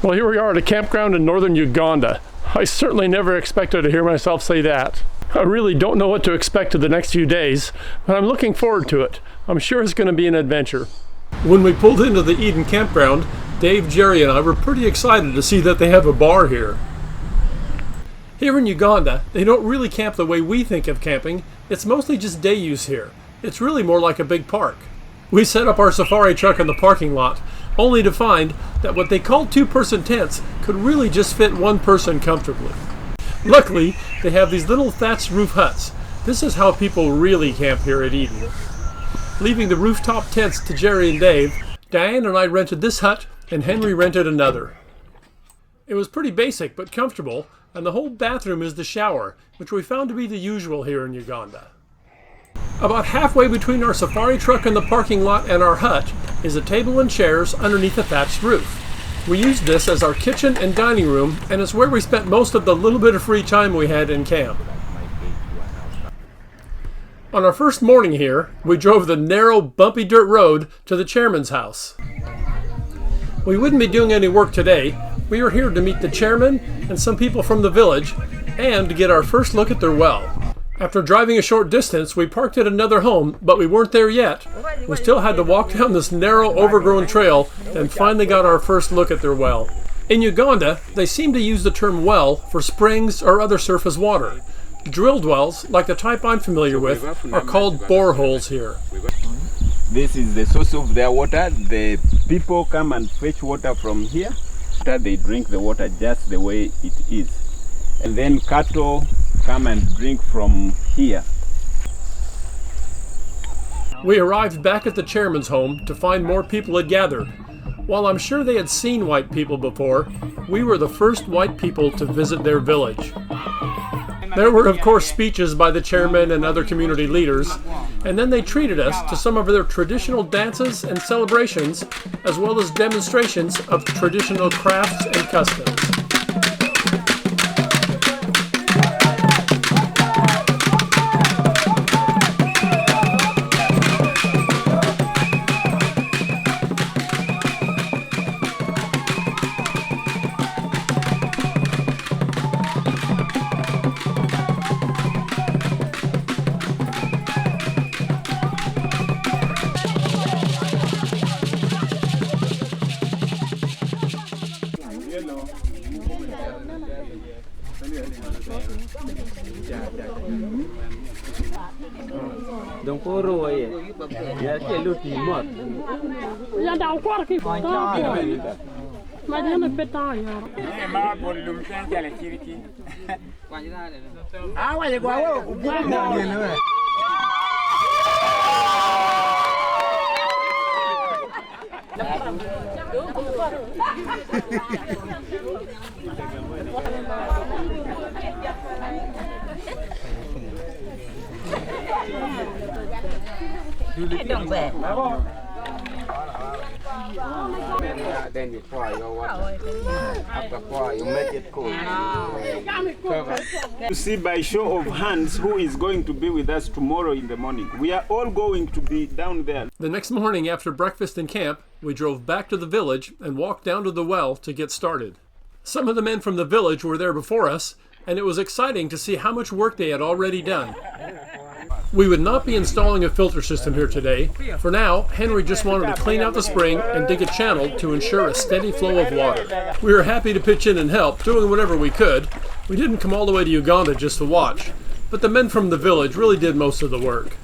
Well, here we are at a campground in northern Uganda. I certainly never expected to hear myself say that. I really don't know what to expect of the next few days, but I'm looking forward to it. I'm sure it's going to be an adventure. When we pulled into the Eden campground, Dave, Jerry, and I were pretty excited to see that they have a bar here. Here in Uganda, they don't really camp the way we think of camping. It's mostly just day use here. It's really more like a big park. We set up our safari truck in the parking lot, only to find that what they called two-person tents could really just fit one person comfortably. Luckily, they have these little thatched roof huts. This is how people really camp here at Eden. Leaving the rooftop tents to Jerry and Dave, Diane and I rented this hut, and Henry rented another. It was pretty basic but comfortable, and the whole bathroom is the shower, which we found to be the usual here in Uganda. About halfway between our safari truck and the parking lot and our hut is a table and chairs underneath a thatched roof. We used this as our kitchen and dining room, and it's where we spent most of the little bit of free time we had in camp. On our first morning here, we drove the narrow, bumpy dirt road to the chairman's house. We wouldn't be doing any work today. We were here to meet the chairman and some people from the village, and to get our first look at their well. After driving a short distance, we parked at another home, but we weren't there yet. We still had to walk down this narrow, overgrown trail and finally got our first look at their well. In Uganda, they seem to use the term well for springs or other surface water. Drilled wells, like the type I'm familiar with, are called boreholes here. This is the source of their water. The people come and fetch water from here. They drink the water just the way it is. And then cattle come and drink from here. We arrived back at the chairman's home to find more people had gathered. While I'm sure they had seen white people before, we were the first white people to visit their village. There were, of course, speeches by the chairman and other community leaders, and then they treated us to some of their traditional dances and celebrations, as well as demonstrations of traditional crafts and customs. Then you pour your water. After pour, you make it cold. You see by show of hands who is going to be with us tomorrow in the morning. We are all going to be down there. The next morning after breakfast in camp, we drove back to the village and walked down to the well to get started. Some of the men from the village were there before us, and it was exciting to see how much work they had already done. We would not be installing a filter system here today. For now, Henry just wanted to clean out the spring and dig a channel to ensure a steady flow of water. We were happy to pitch in and help, doing whatever we could. We didn't come all the way to Uganda just to watch, but the men from the village really did most of the work.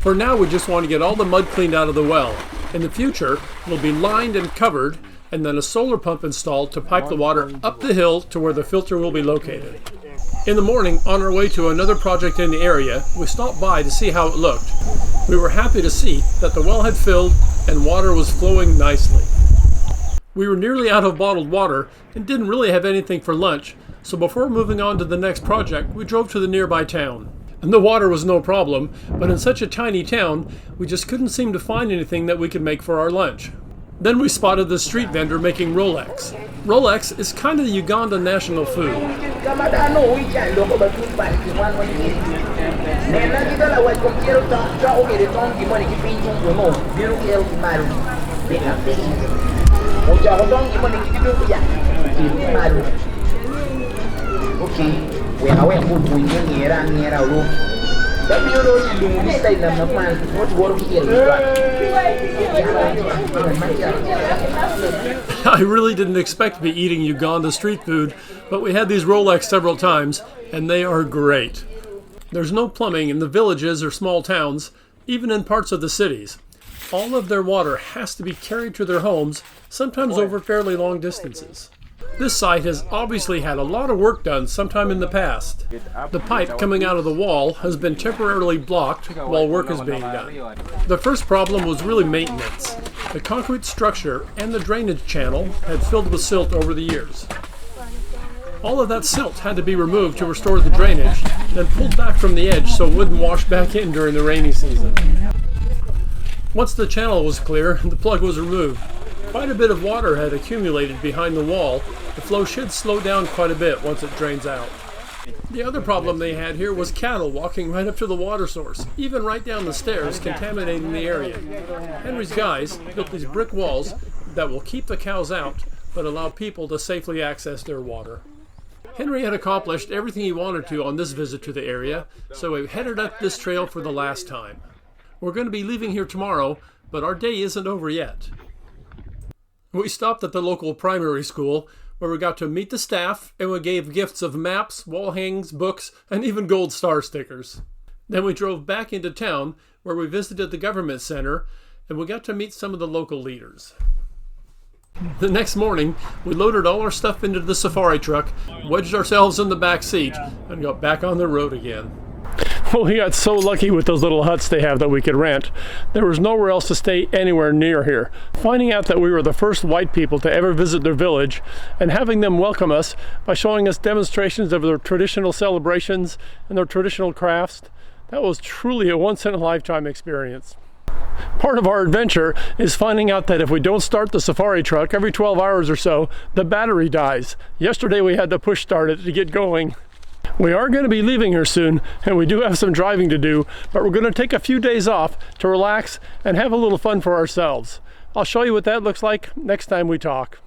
For now, we just want to get all the mud cleaned out of the well. In the future, it'll be lined and covered, and then a solar pump installed to pipe the water up the hill to where the filter will be located. In the morning, on our way to another project in the area, we stopped by to see how it looked. We were happy to see that the well had filled and water was flowing nicely. We were nearly out of bottled water and didn't really have anything for lunch, so before moving on to the next project, we drove to the nearby town. And the water was no problem, but in such a tiny town, we just couldn't seem to find anything that we could make for our lunch. Then we spotted the street vendor making Rolex. Rolex is kind of the Uganda national food. I really didn't expect to be eating Uganda street food, but we had these Rolex several times, and they are great. There's no plumbing in the villages or small towns, even in parts of the cities. All of their water has to be carried to their homes, sometimes over fairly long distances. This site has obviously had a lot of work done sometime in the past. The pipe coming out of the wall has been temporarily blocked while work is being done. The first problem was really maintenance. The concrete structure and the drainage channel had filled with silt over the years. All of that silt had to be removed to restore the drainage, then pulled back from the edge so it wouldn't wash back in during the rainy season. Once the channel was clear, the plug was removed. Quite a bit of water had accumulated behind the wall. The flow should slow down quite a bit once it drains out. The other problem they had here was cattle walking right up to the water source, even right down the stairs, contaminating the area. Henry's guys built these brick walls that will keep the cows out, but allow people to safely access their water. Henry had accomplished everything he wanted to on this visit to the area, so we headed up this trail for the last time. We're going to be leaving here tomorrow, but our day isn't over yet. We stopped at the local primary school, where we got to meet the staff, and we gave gifts of maps, wall hangings, books, and even gold star stickers. Then we drove back into town, where we visited the government center, and we got to meet some of the local leaders. The next morning, we loaded all our stuff into the safari truck, wedged ourselves in the back seat, and got back on the road again. Well, we got so lucky with those little huts they have that we could rent. There was nowhere else to stay anywhere near here. Finding out that we were the first white people to ever visit their village and having them welcome us by showing us demonstrations of their traditional celebrations and their traditional crafts, that was truly a once-in-a-lifetime experience. Part of our adventure is finding out that if we don't start the safari truck every 12 hours or so, the battery dies. Yesterday we had to push start it to get going. We are going to be leaving here soon, and we do have some driving to do, but we're going to take a few days off to relax and have a little fun for ourselves. I'll show you what that looks like next time we talk.